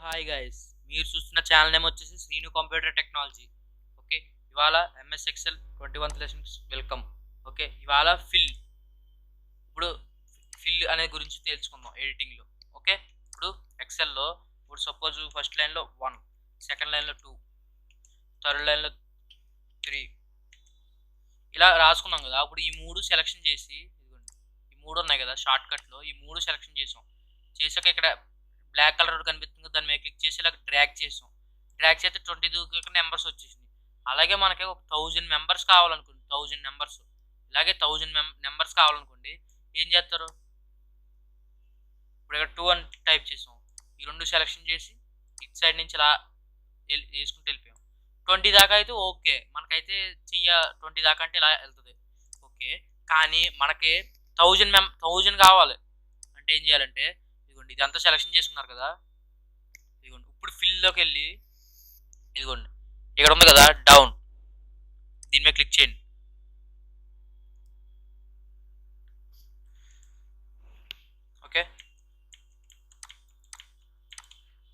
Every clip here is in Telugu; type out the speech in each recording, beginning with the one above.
హాయ్ గైస్, మీరు చూస్తున్న ఛానల్ నేమ్ వచ్చేసి శ్రీను కంప్యూటర్ టెక్నాలజీ. ఓకే, ఇవాళ MS Excel 21 lessons welcome. Okay, ఇవాళ ఇప్పుడు ఫిల్ అనే గురించి తెలుసుకుందాం ఎడిటింగ్లో. ఓకే, ఇప్పుడు ఎక్సెల్లో ఇప్పుడు సపోజ్ ఫస్ట్ లైన్లో 1, సెకండ్ లైన్లో 2, థర్డ్ లైన్లో 3 ఇలా రాసుకున్నాం కదా. అప్పుడు ఈ మూడు సెలెక్షన్ చేసి, ఇదిగోండి ఈ మూడు ఉన్నాయి కదా షార్ట్ కట్లో, ఈ మూడు సెలెక్షన్ చేసాక ఇక్కడ బ్లాక్ కలర్ కనిపిస్తుంది, దాని మీద క్లిక్ చేసి ఇలా డ్రాగ్ చేసాం. డ్రాగ్ చేస్తే 22 నెంబర్స్ వచ్చేసింది. అలాగే మనకి ఒక 1000 మెంబర్స్ కావాలనుకోండి, 1000 నెంబర్స్, ఇలాగే 1000 నెంబర్స్ కావాలనుకోండి, ఏం చేస్తారు? ఇప్పుడు ఇక్కడ 2 అని టైప్ చేసాం, ఈ రెండు సెలెక్షన్ చేసి ఇటు సైడ్ నుంచి ఇలా వేసుకుంటూ వెళ్ళిపోయాం. 20 దాకా అయితే ఓకే, మనకైతే 20 దాకా అంటే ఇలా వెళ్తుంది. ఓకే, కానీ మనకి 1000 కావాలి అంటే ఏం చేయాలంటే, ఇదిగోండి ఇదంతా సెలెక్షన్ చేసుకున్నారు కదా, ఇదిగోండి ఇప్పుడు ఫిల్లోకి వెళ్ళి ఇదిగోండి ఇక్కడ ఉంది కదా డౌన్, దీని మీద క్లిక్ చేయండి. ఓకే,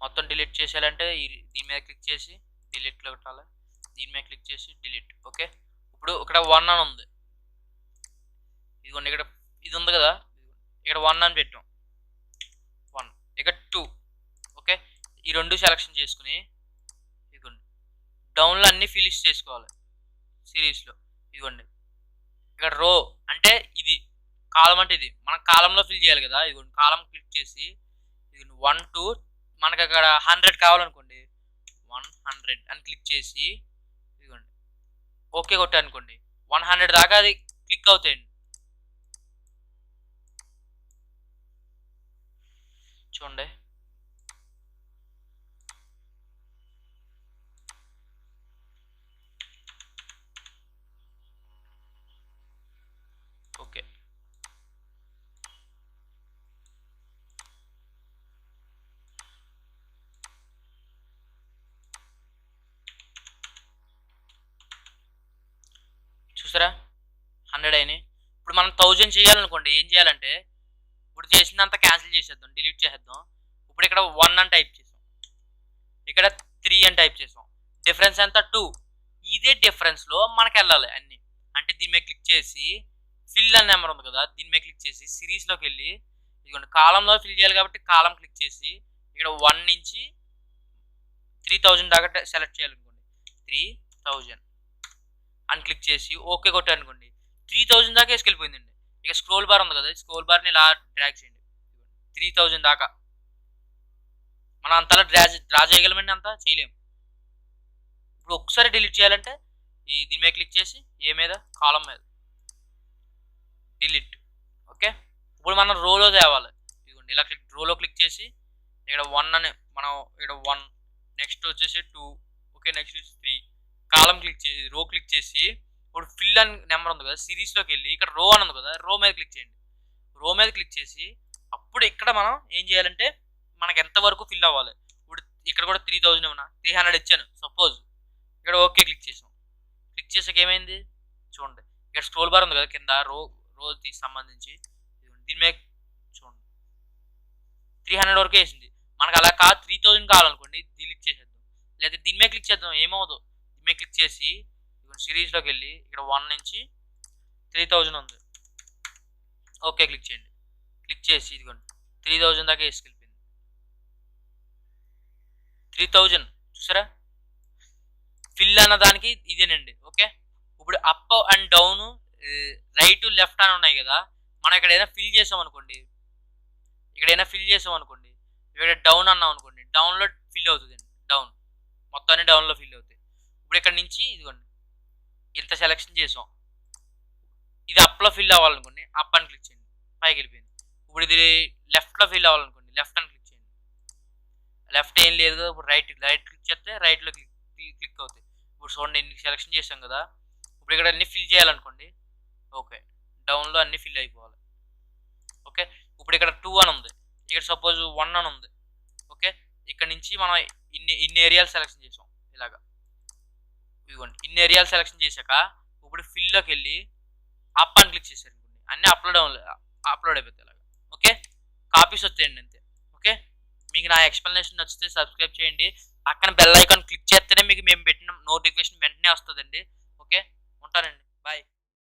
మొత్తం డిలీట్ చేసేయాలంటే దీని మీద క్లిక్ చేసి డిలీట్లో పెట్టాలి, దీని మీద క్లిక్ చేసి డిలీట్. ఓకే, ఇప్పుడు ఇక్కడ 1 అని ఉంది, ఇదిగోండి ఇక్కడ ఇది ఉంది కదా, ఇక్కడ 1 అని పెట్టాం, 1 ఇక్కడ 2. ఓకే, ఈ రెండు సెలెక్షన్ చేసుకుని ఇదిగోండి డౌన్లో అన్ని ఫినిష్ చేసుకోవాలి సిరీస్లో. ఇదిగోండి ఇక్కడ రో అంటే ఇది, కాలం అంటే ఇది, మనం కాలంలో ఫిల్ చేయాలి కదా. ఇదిగోండి కాలం క్లిక్ చేసి ఇదిగోండి 1 2, మనకి అక్కడ 100 కావాలనుకోండి 100 అని క్లిక్ చేసి ఇదిగోండి ఓకే కొట్టే అనుకోండి, 100 దాకా అది క్లిక్ అవుతాయండి. చూడండి, ఓకే చూసారా 100 అయినాయి. ఇప్పుడు మనం 1000 చేయాలనుకోండి, ఏం చేయాలంటే ఇప్పుడు చేసిందంతా క్యాన్సిల్ చేసేద్దాం, డిలీట్ చేసేద్దాం. ఇప్పుడు ఇక్కడ 1 అని టైప్ చేసాం, ఇక్కడ 3 అని టైప్ చేసాం, డిఫరెన్స్ ఎంత 2. ఇదే డిఫరెన్స్లో మనకి వెళ్ళాలి అన్ని. అంటే దీని మీద క్లిక్ చేసి ఫిల్ అనే నెంబర్ ఉంది కదా, దీని మీద క్లిక్ చేసి సిరీస్లోకి వెళ్ళి ఇదిగోండి కాలంలో ఫిల్ చేయాలి కాబట్టి కాలం క్లిక్ చేసి ఇక్కడ 1 నుంచి 3000 దాకా సెలెక్ట్ చేయాలనుకోండి, 3000 అని క్లిక్ చేసి ఓకే కొట్టారనుకోండి, 3000 దాకా వేసుకెళ్ళిపోయిందండి. ఇక స్క్రోల్ బార్ ఉంది కదా, స్క్రోల్ బార్ని ఇలా డ్రాగ్ చేయండి 3000 దాకా. మనం అంతలా డ్రా చేయగలమండి, అంతా చేయలేము. ఇప్పుడు ఒకసారి డిలీట్ చేయాలంటే దీని మీద క్లిక్ చేసి ఏ మీద, కాలం మీద డిలీట్. ఓకే, ఇప్పుడు మనం రోలో తేవాలి. ఇదిగోండి ఇలా రోలో క్లిక్ చేసి ఇక్కడ 1 అని మనం ఇక్కడ 1, నెక్స్ట్ వచ్చేసి 2, ఓకే నెక్స్ట్ 3, కాలం క్లిక్ చేసి రో క్లిక్ చేసి ఇప్పుడు ఫిల్ అని నెంబర్ ఉంది కదా, సిరీస్లోకి వెళ్ళి ఇక్కడ రో అని ఉంది కదా, రో మీద క్లిక్ చేయండి. రో మీద క్లిక్ చేసి అప్పుడు ఇక్కడ మనం ఏం చేయాలంటే మనకి ఎంతవరకు ఫిల్ అవ్వాలి. ఇప్పుడు ఇక్కడ కూడా 3000 ఏమన్నా 300 ఇచ్చాను సపోజ్, ఇక్కడ ఓకే క్లిక్ చేసాం. క్లిక్ చేసాక ఏమైంది చూడండి, ఇక్కడ స్క్రోల్ బార్ ఉంది కదా కింద, రోకి సంబంధించి దీని మీద చూడండి 300 వరకు వేసింది. మనకు అలా కాదు 3000 కావాలనుకోండి, డిలీట్ చేసేద్దాం, లేదా దీని మీద క్లిక్ చేద్దాం, ఏమవుదు దీని మీద క్లిక్ చేసి సిరీస్లోకి వెళ్ళి ఇక్కడ 1 నుంచి 3000 ఉంది, ఓకే క్లిక్ చేయండి. క్లిక్ చేసి ఇదిగోండి 3000 దాకా వేసుకెళ్ళిపోయింది. 3000 చూసారా, ఫిల్ అన్న దానికి ఇదేనండి. ఓకే, ఇప్పుడు up and down, right left అని ఉన్నాయి కదా, మనం ఇక్కడ ఏదైనా ఫిల్ చేసాం అనుకోండి, ఇక్కడ డౌన్ అన్నాం అనుకోండి, డౌన్లో ఫిల్ అవుతుంది అండి, డౌన్ మొత్తాన్ని డౌన్లో ఫిల్ అవుతాయి. ఇప్పుడు ఇక్కడ నుంచి ఇదిగోండి ఇంత సెలెక్షన్ చేసాం, ఇది అప్లో ఫిల్ అవ్వాలనుకోండి, అప్ అని క్లిక్ చేయండి, పైకి వెళ్ళిపోయింది. ఇప్పుడు ఇది లెఫ్ట్లో ఫిల్ అవ్వాలనుకోండి, లెఫ్ట్ అని క్లిక్ చేయండి, లెఫ్ట్ ఏం లేదు కదా, ఇప్పుడు రైట్ క్లిక్ చేస్తే రైట్లో క్లిక్ అవుతాయి. ఇప్పుడు చూడండి ఇన్ని సెలెక్షన్ చేసాం కదా, ఇప్పుడు ఇక్కడ అన్ని ఫిల్ చేయాలనుకోండి, ఓకే డౌన్లో అన్ని ఫిల్ అయిపోవాలి. ఓకే, ఇప్పుడు ఇక్కడ 2 అని ఉంది, ఇక్కడ సపోజ్ 1 అని ఉంది. ఓకే, ఇక్కడ నుంచి మనం ఇన్ని ఏరియాలు సెలెక్షన్ చేసాం ఇలాగా, ఇదిగోండి ఇన్ని ఏరియాలు సెలెక్షన్ చేశాక ఇప్పుడు ఫిల్లోకి వెళ్ళి అప్ అని క్లిక్ చేశారు అనుకోండి, అన్నీ అప్లోడ్ అయిపోతాయి ఇలాగా. ఓకే, కాపీస్ వచ్చేయండి అంతే. ఓకే, మీకు నా ఎక్స్ప్లెనేషన్ నచ్చితే సబ్స్క్రైబ్ చేయండి. పక్కన బెల్ ఐకాన్ క్లిక్ చేస్తేనే మీకు మేము పెట్టిన నోటిఫికేషన్ వెంటనే వస్తుందండి. ఓకే, ఉంటానండి. బాయ్.